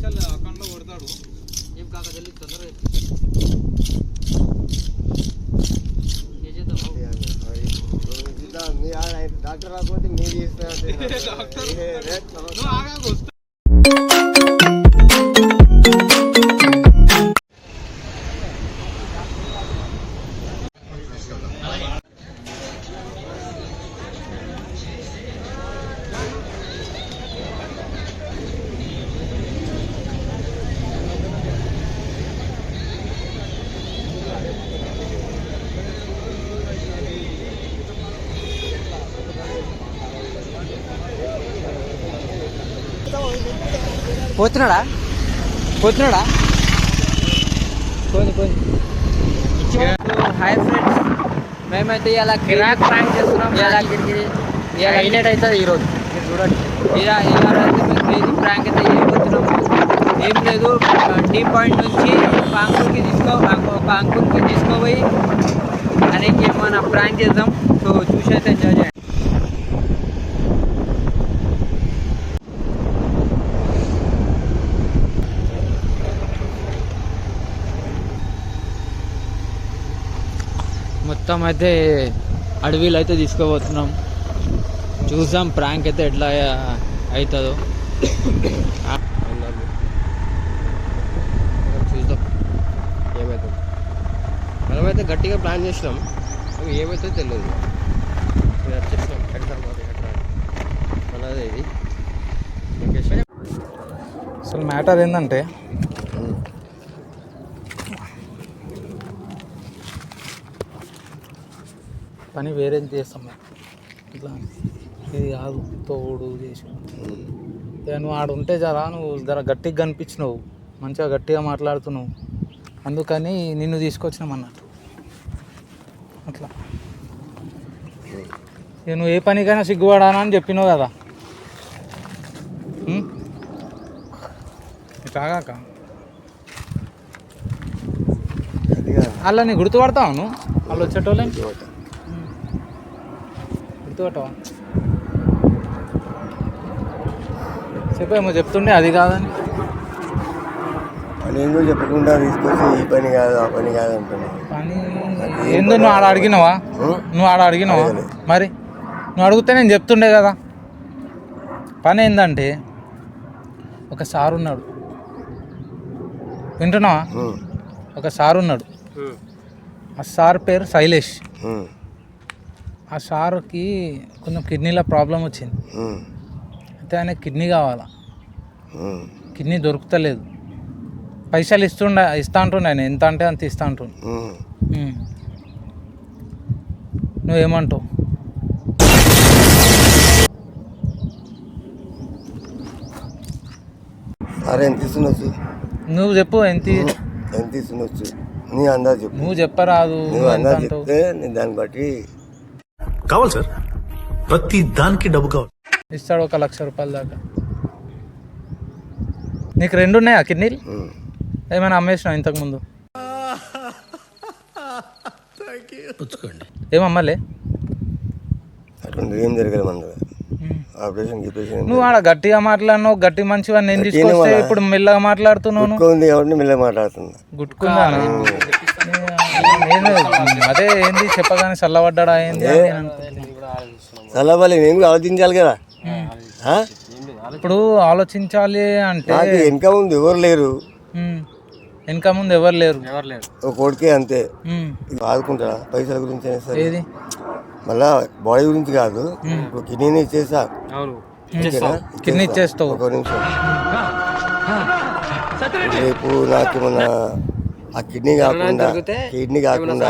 అకౌంట్లో కొడతాడు. ఏం కాక తెలియదు తొందరగా డాక్టర్ రాకపోతే మీరు చేస్తున్నా పోతున్నాడా పోని హాయ్ ఫ్రెండ్స్, మేమైతే ఇలా కిరాక్ ప్రాంక్ చేస్తున్నాం. ఇలా హైలైట్ అవుతుంది ఈరోజు. మీరు చూడండి, ఇలా అయితే మేము క్రేజీ ప్రాంక్ అయితే చేయబోతున్నాము. ఏం లేదు, టీ పాయింట్ నుంచి ఒక అంకుల్కి తీసుకోపోయి అనేకి ఏమైనా ప్రాంక్ చేద్దాం. సో చూసి అయితే ఎంజాయ్ చేయండి. మొత్తం అయితే అడవిలో అయితే తీసుకోబోతున్నాం. చూసాం ప్రాంక్ అయితే ఎట్లా అవుతుందో చూద్దాం ఏమవుతుంది. మనమైతే గట్టిగా ప్లాన్ చేసినాం, అవి ఏమవుతుందో తెలియదు. వచ్చేసినాం మనదే ఇది లొకేషన్. అసలు మ్యాటర్ ఏంటంటే పని వేరే చేస్తాం ఇట్లా, ఇది కాదు తోడు చేసి. నువ్వు ఆడ ఉంటే జరా నువ్వు జర గట్టిగా కనిపించినావు, మంచిగా గట్టిగా మాట్లాడుతున్నావు, అందుకని నిన్ను తీసుకొచ్చినామన్నట్టు. అట్లా నువ్వు ఏ పనికైనా సిగ్గుపడానా అని చెప్పినావు కదా. కాగాక అలా నీ గుర్తుపడతావు నువ్వు, వాళ్ళు వచ్చేటోళ్ళే గుర్తుపట్టవా? చెప్పేమో చెప్తుండే అది కాదని. నేను కూడా చెప్పకుండా తీసుకొచ్చి ఈ పని కాదు ఆ పని కాదు అంటున్నా. పని ఏందో నువ్వు ఆడ అడిగినావా? మరి నువ్వు అడిగితే నేను చెప్తుండే కదా. పని ఏంటంటే ఒక సార్ ఉన్నాడు, వింటున్నావా? ఒక సార్ ఉన్నాడు, ఆ సార్ పేరు శైలేష్. ఆ సార్కి కొంచెం కిడ్నీలో ప్రాబ్లం వచ్చింది. అయితే ఆయన కిడ్నీ కావాలా, కిడ్నీ దొరుకుతలేదు. పైసలు ఇస్తా అంటుండే ఆయన, ఎంత అంటే అంత ఇస్తా అంటుండే. నువ్వేమంటావు? సరే, ఎంత ఇస్తుండొచ్చు నువ్వు చెప్పు. ఎంత ఇస్తుండొచ్చు నీ అందాజు చెప్పు. నువ్వు చెప్పరాదు, నువ్వు అందాజు చెప్తే నేను దాన్ని బట్టి. కావాలి సార్, ప్రతి దానికి డబ్బు కావాలి. ఇస్తాడు 1 లక్ష రూపాయల దాకా. నీకు 2 ఉన్నాయా కిడ్నీలు? ఏమైనా అమ్మేసినావు ఇంతకుముందు? ఏమమ్మలే? అటువంటి ఏం జరగదు మన ఆపరేషన్. నువ్వు ఆడ గట్టిగా మాట్లాడినావు, గట్టి మంచిగా నేను తీసుకొస్తే ఇప్పుడు మెల్లగా మాట్లాడుతున్నావు. మెల్లగా మాట్లాడుతున్నా. గుట్టుకుందా? నేను అదే ఏంది చెప్పగానే చల్లబడ్డా ఏంది చల్లబడి నేను ఆలోచించాలి కదా. ఇప్పుడు ఆలోచించాలి అంటే వెనక ముందు ఎవరు లేరు, వెనక ముందు ఎవరు లేరు. ఒక కోడికే అంతే. ఆదుకుంటా పైసల గురించి ఏది మళ్ళా బాడీ గురించి కాదు. ఇప్పుడు కిడ్నీ ఇచ్చేస్తా, కిడ్నీ ఇచ్చేస్తావు. ఒక నిమిషం. రేపు నాకేమన్నా ఆ కిడ్నీ కాకుండా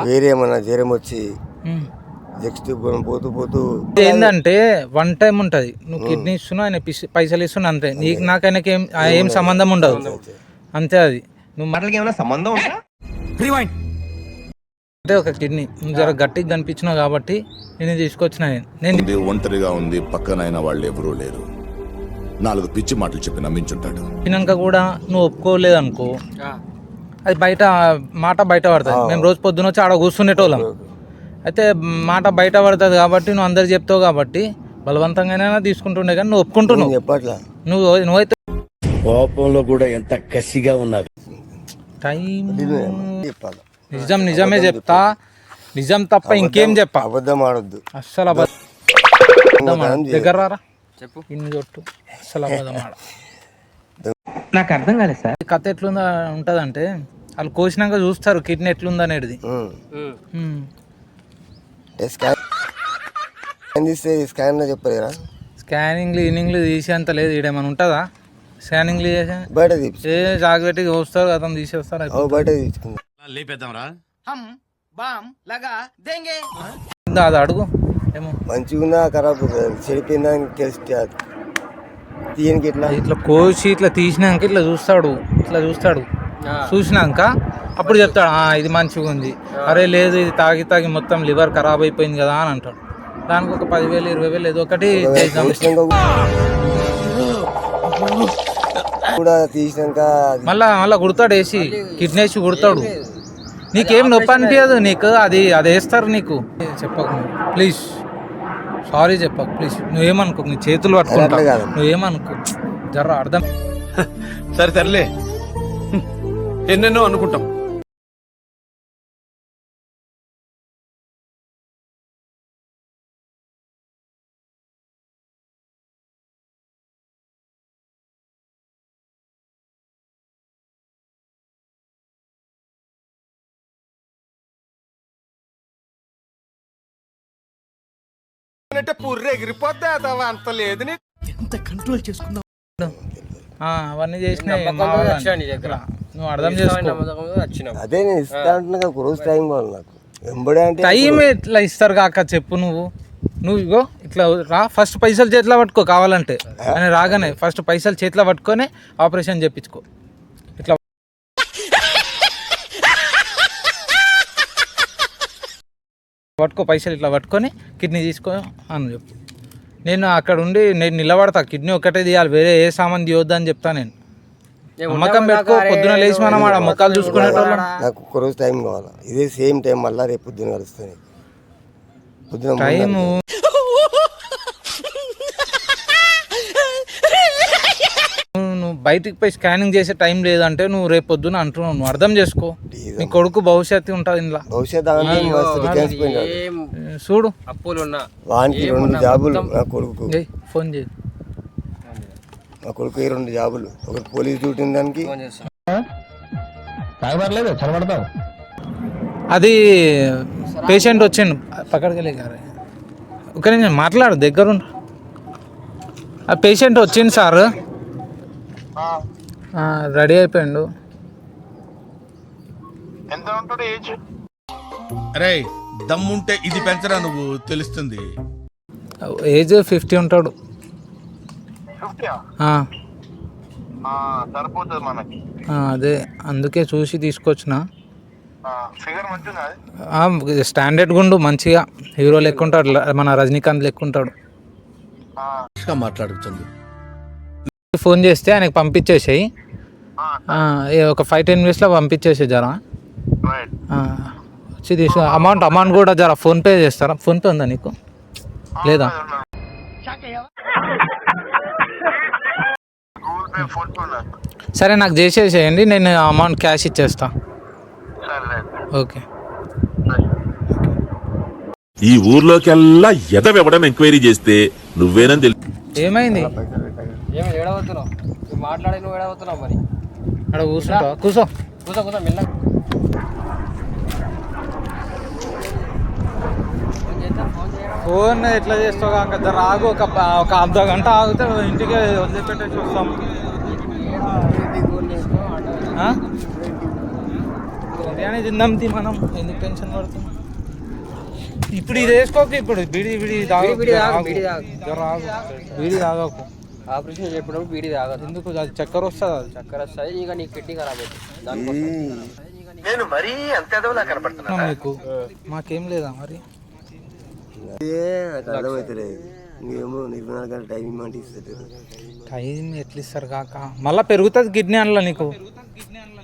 వేరే ఏమన్నా జ్వరం వచ్చి నెక్స్ట్ పోతూ ఏంటంటే 1 టైం ఉంటుంది. నువ్వు కిడ్నీ ఇస్తున్నావు, ఆయన పైసలు ఇస్తున్నా, అంతే. నీకు నాకు ఆయనకి ఏం సంబంధం ఉండదు, అంతే. అది నువ్వు మాటలకి ఏమైనా సంబంధం అంటే ఒక కిడ్నీ నువ్వు జర గట్టిగా కనిపించినావు కాబట్టి నేను తీసుకొచ్చిన. నేను ఒంటరిగా ఉంది, పక్కనైనా వాళ్ళు ఎవరూ లేరు. 4 పిచ్చి మాటలు చెప్పి నమ్మించుంటాడు. తినాక కూడా నువ్వు ఒప్పుకోలేదు అనుకో, అది మాట బయట పడుతుంది. మేము రోజు పొద్దున వచ్చి ఆడ కూర్చునేటోళ్ళం. అయితే మాట బయట పడుతుంది కాబట్టి నువ్వు అందరు చెప్తావు కాబట్టి బలవంతంగానే తీసుకుంటుండే, కానీ నువ్వు ఒప్పుకుంటున్నావు. చెప్పట్లా నువ్వైతే కోపంలో కూడా ఎంత కసిగా ఉన్నారు. టైం చెప్పాలి. నిజమే చెప్తా, నిజం తప్ప ఇంకేం చెప్పా. అబద్ధం ఆడొద్దు. అస్సలు అబద్ధం దగ్గర రారా చెప్పు. ఇన్ని కొట్టు. అస్సలు అబద్ధం ఆడ. నాకు అర్థం కాలేదు సార్. కథ ఎట్లుందా ఉంటుందంటే వాళ్ళు కోసినాక చూస్తారు కిడ్నీ ఎట్లుంది అనేది. స్కాన్ తీస్తే స్కాన్ చెప్పలేరా? స్కానింగ్లు ఈనింగ్లు తీసేంత లేదు. ఈడేమైనా ఉంటుందా స్కానింగ్లు చేసే? బయట తీసి ఏ జాగ్రత్త చూస్తారు అతను తీసేస్తారు. బయట తీసుకుందాం. అది అడుగు ఏమో మంచిగా ఖరాబ్ చెడిపోయిందా తెలిసి తీయనికి ఇట్లా ఇట్లా కోసి ఇట్లా తీసినాక ఇట్లా చూస్తాడు, చూసినాక అప్పుడు చెప్తాడు ఇది మంచిగా ఉంది, అరే లేదు ఇది తాగి తాగి మొత్తం లివర్ ఖరాబ్ అయిపోయింది కదా అని అంటాడు. దానికి ఒక 10,000 20,000 ఏదో ఒకటి చేద్దాం. కూడా తీసినాక మళ్ళా కుడతాడు, వేసి కిడ్నీ వేసి కుడతాడు. నీకేం నొప్పి అనిపించదు నీకు, అది వేస్తారు నీకు. చెప్పకు ప్లీజ్, సారీ చెప్పకు ప్లీజ్. నువ్వేమనుకో, నీ చేతులు పట్టుకుంటా, నువ్వేమనుకో, జర్ర అర్థం. సరే తరలే, ఎన్నెన్నో అనుకుంటాం. అవన్నీ చేసినాయి నువ్వు అర్థం చేసుకో. అదే నేను ఇస్తా అంటున్నా ఒక రోజు టైం కావాలి నాకు. ఎంబడే అంటే టైం ఎట్లా ఇస్తారు కాక చెప్పు. నువ్వు ఇగో ఇట్లా రా, ఫస్ట్ పైసలు చేతిలో పట్టుకో కావాలంటే. అని రాగానే ఫస్ట్ పైసలు చేతిలో పట్టుకొని ఆపరేషన్ చేయించుకో. ఇట్లా పట్టుకో, పైసలు ఇట్లా పట్టుకొని కిడ్నీ తీసుకో అని చెప్పు. నేను అక్కడ ఉండి నేను నిలబడతా, కిడ్నీ ఒక్కటే తీయాలి, వేరే ఏ సామాన్ తీయొద్దు అని చెప్తా. నేను నమ్మకం పెట్టుకో. పొద్దున లేచి మనం ఆడ మొక్కలు చూసుకునేటోళ్ళం. నాకు ఒక్క రోజు టైం కావాలి. ఇదే సేమ్ టైం మళ్ళీ రేపు పొద్దున కలుస్తాను. పొద్దున టైము నువ్వు బయటికి పోయి స్కానింగ్ చేసే టైం లేదంటే నువ్వు రేపు పొద్దున అంటున్నావు. నువ్వు అర్థం చేసుకో. నీ కొడుకు భవిష్యత్తు ఉంటుంది ఇంట్లో. చూడు అప్పులు ఉన్నా వానికి 2 జాబులు, నా కొడుకు ఫోన్ చేయి. నా కొడుకు 2 జాబులు, ఒకటి పోలీస్ డ్యూటీ ఉంది దానికి. అది పేషెంట్ వచ్చిండు పక్కడికి వెళ్ళి గారు ఒక నేను మాట్లాడు దగ్గరుండు. ఆ పేషెంట్ వచ్చింది సార్, రెడీ అయిపోయిండు. అరే దమ్ముంటే ఇది పెంచరా నువ్వు, తెలుస్తుంది. ఏజ్ 50 ఉంటాడు. అదే అందుకే చూసి తీసుకొచ్చిన. స్టాండర్డ్ గుండు, మంచిగా హీరో లెక్క ఉంటాడు, మన రజనీకాంత్ లెక్క ఉంటాడు. మాట్లాడుతుంది. ఫోన్ చేస్తే ఆయనకి పంపించేసాయి, ఒక 5-10 మినిట్స్లో పంపించేసే జరా. వచ్చి తీసు అమౌంట్ కూడా జరా ఫోన్పే చేస్తారా? ఫోన్పే ఉందా నీకు? లేదా? సరే నాకు చేసేసేయండి, నేను అమౌంట్ క్యాష్ ఇచ్చేస్తా. ఓకే. ఈ ఊర్లోకెల్లా ఎదవెవడం ఎంక్వైరీ చేస్తే నువ్వేనని తెలుసు. ఏమైంది? ఏడవుతున్నావు మాట్లాడి, నువ్వు ఏడవుతున్నావు మరి. అక్కడ కూర్చుంటా, కూర్చో మెల్ల. ఫోన్ ఎట్లా చేస్తావు కాక, జర ఆగు, ఒక అర్ధ గంట ఆగితే ఇంటికి వదిలిపెట్టేసి వస్తాం. బిర్యానీ తిందాం మనం, ఎందుకు టెన్షన్ పడుతుంది? ఇప్పుడు ఇది వేసుకోకు, ఇప్పుడు బీడి తాగకు. ఆపరేషన్ చెప్పినప్పుడు బీడి తాగదు. ఎందుకు? అది చక్కెర వస్తుంది, అది చక్కెర వస్తుంది, ఇక నీ కిడ్నీ ఖరాబ్ అవుతుంది. మీకు మాకేం లేదా మరి? అర్థమవుతలేదు. నువ్వేమో 24 గంటల టైం ఇమ్మంటే ఇస్తలేదు. టైం ఎట్లా ఇస్తారు కాక? మళ్ళీ పెరుగుతుంది కిడ్నీ అందులో నీకు.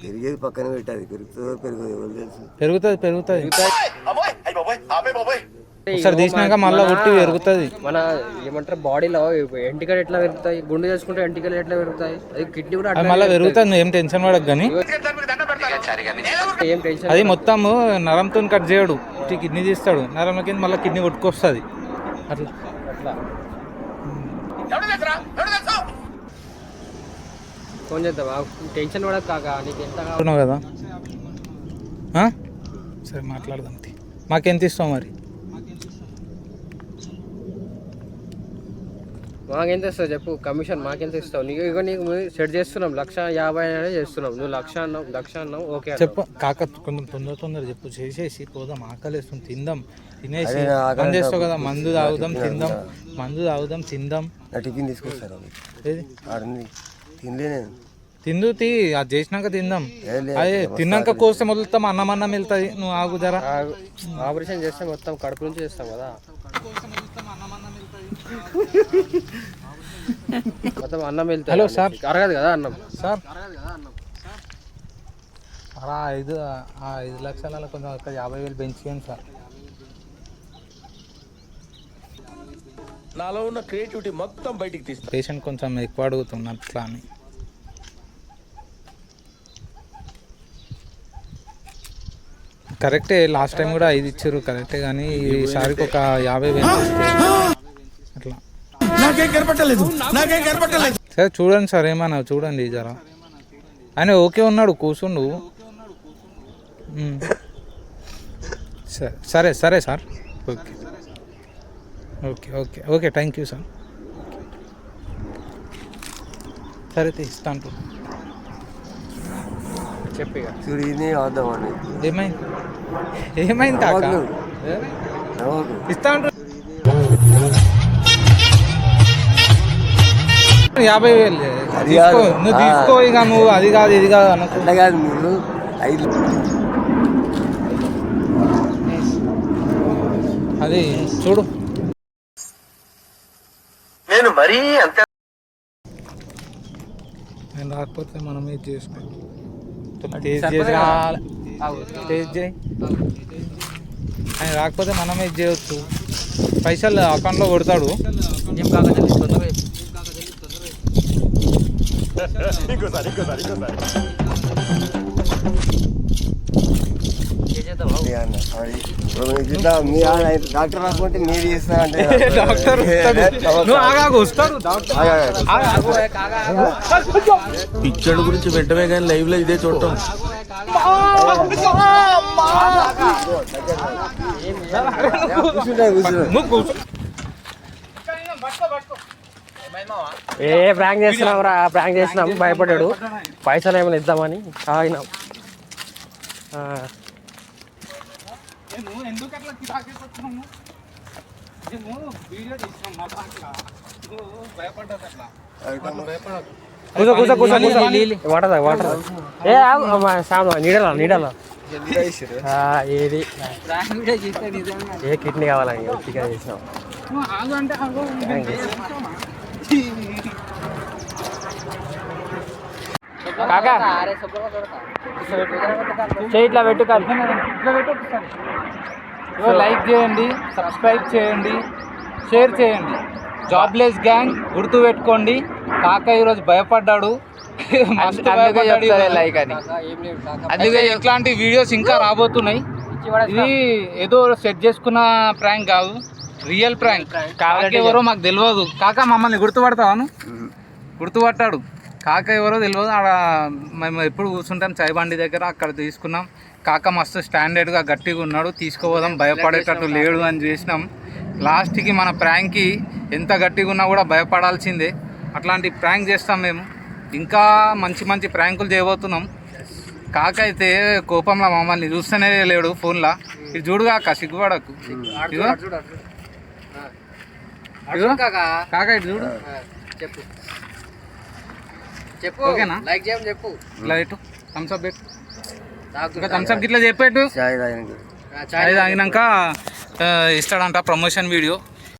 పెరిగేది పక్కన పెట్టాలి, పెరుగుతుందో పెరుగుతుంది ఎవరు తెలుసు. పెరుగుతుంది. ఒకసారి తీసినాక మళ్ళీ ఉట్టి పెరుగుతుంది. మన ఏమంటారు బాడీలో ఎంటికలు ఎట్లా పెరుగుతాయి, గుండె చేసుకుంటే ఎంటికలు ఎట్లా పెరుగుతాయి, అది కిడ్నీ కూడా అది మళ్ళీ పెరుగుతుంది. నువ్వు ఏం టెన్షన్ పడకు. కానీ ఏం టెన్షన్. అది మొత్తం నరంతో కట్ చేయడు, కిడ్నీ తీస్తాడు, నరంలో కింద మళ్ళీ కిడ్నీ కొట్టుకొస్తుంది అట్లా అట్లా ఫోన్ చేద్దామా, టెన్షన్ పడదు కాక, నీకు ఎంత అవుతున్నావు కదా. సరే మాట్లాడదాం. మాకెంత ఇస్తావు మరి? మాకెంత ఇస్తావు చెప్పు, కమిషన్ మాకెంత ఇస్తావు? నీకు ఇక నీకు సెట్ చేస్తున్నాం 1,50,000 చేస్తున్నాం, నువ్వు 1,00,000 అన్నావు ఓకే చెప్పు కాక, కొంచెం తొందర చెప్పు, చేసేసి పోదాం. ఆకలిస్తుంది, తిందాం, తినేసి పని చేస్తావు కదా. మందు తాగుదాం తిందాం. టిఫిన్ తీసుకొస్తారు ఏది తినలే నేను. తిందు అది చేసినాక తిందాం. అదే తిన్నాక కోస్తే మొదలుతాం, అన్నం వెళ్తుంది. నువ్వు ఆగు జరా. ఆపరేషన్ చేస్తే మొత్తం కడుపు నుంచి చేస్తాం కదా, మొత్తం అన్నం వెళ్తుంది. హలో సార్, అరగదు కదా అన్నం సార్. అలా 5 లక్షల కొంచెం ఒక 50,000 పెంచేయండి సార్. నాలో ఉన్న క్రియేటివిటీ మొత్తం బయటికి తీస్తా. పేషెంట్ కొంచెం ఎక్కువ అడుగుతున్నా అట్లా అని. కరెక్టే, లాస్ట్ టైం కూడా 5 ఇచ్చారు కరెక్టే, కానీ ఈసారికి ఒక 50,000 అట్లా. నాకేం కనపట్టలేదు. సరే చూడండి సార్, ఏమన్నా చూడండి జరా. ఆయన ఓకే ఉన్నాడు, కూర్చుండు. సరే sir. Okay thank you sir. సరే ఇస్తాను. చెప్పి చూడు ఇది వద్దామని. ఏమైంది కాక? ఇస్తాను. 50,000 తీసుకో, నువ్వు తీసుకో. ఇక నువ్వు అది కాదు ఇది కాదు అనుకో. అట్లా కాదు, మీరు 5 అది చూడు. నేను మరీ అంత నేను రాకపోతే మనం ఇది చేసుకో. చేయి. ఆయన రాకపోతే మనం ఇది చేయొచ్చు. పైసలు అకౌంట్లో కొడతాడు. ఏం కాక డాక్టర్ రాకుంటే మీరు చేస్తా అంటే డాక్టర్ వస్తాడు. పిచ్చడు గురించి వెంటనే కానీ లైవ్ లో ఇదే చూడటం. ప్రాంక్ చేస్తున్నాం రా, ప్రాంక్ చేసినాం. భయపడ్డాడు, పైసలు ఏమైనా ఇద్దామని ఆగినాం. వాటర్ నీడలా ఏది ఏ కిడ్నీ కావాలని చికెన్ చేసినాం. కాకా ఇట్లా పెట్టు, లైక్ చేయండి, సబ్స్క్రైబ్ చేయండి, షేర్ చేయండి. జాబ్లెస్ గ్యాంగ్ గుర్తు పెట్టుకోండి. కాక ఈరోజు భయపడ్డాడు, లైక్ అని. అందుకే ఇట్లాంటి వీడియోస్ ఇంకా రాబోతున్నాయి. ఇది ఏదో సెట్ చేసుకున్న ప్రాంక్ కాదు, రియల్ ప్రాంక్. కాక ఎవరో మాకు తెలియదు. కాక మమ్మల్ని గుర్తుపడతావాను? గుర్తుపట్టాడు. కాక ఎవరో తెలియదు. ఆడ మేము ఎప్పుడు కూర్చుంటాం చాయ్ బండి దగ్గర, అక్కడ తీసుకున్నాం. కాక మస్తు స్టాండర్డ్గా గట్టిగా ఉన్నాడు, తీసుకుపోదాం, భయపడేటట్టు లేడు అని చేసినాం. లాస్ట్కి మన ప్రాంక్కి ఎంత గట్టిగా ఉన్నా కూడా భయపడాల్సిందే. అట్లాంటి ప్రాంక్ చేస్తాం మేము. ఇంకా మంచి మంచి ప్రాంకులు చేయబోతున్నాం. కాక అయితే కోపంలో మమ్మల్ని చూస్తూనే లేడు ఫోన్లో. ఇది చూడు కాక, సిగ్గుపడకు. కాక ఇది చూడు. చెప్పు ఓకేనా? లైక్ చేయమని చెప్పు. ఇట్లా పెట్టు, థమ్స్అప్ పెట్టు. ఇంకా థమ్స్అప్ ఇట్లా చెప్పేట్టు. చాయ్ తాగినాక చాయ్ తాగినాక ఇస్తాడంట ప్రమోషన్ వీడియో.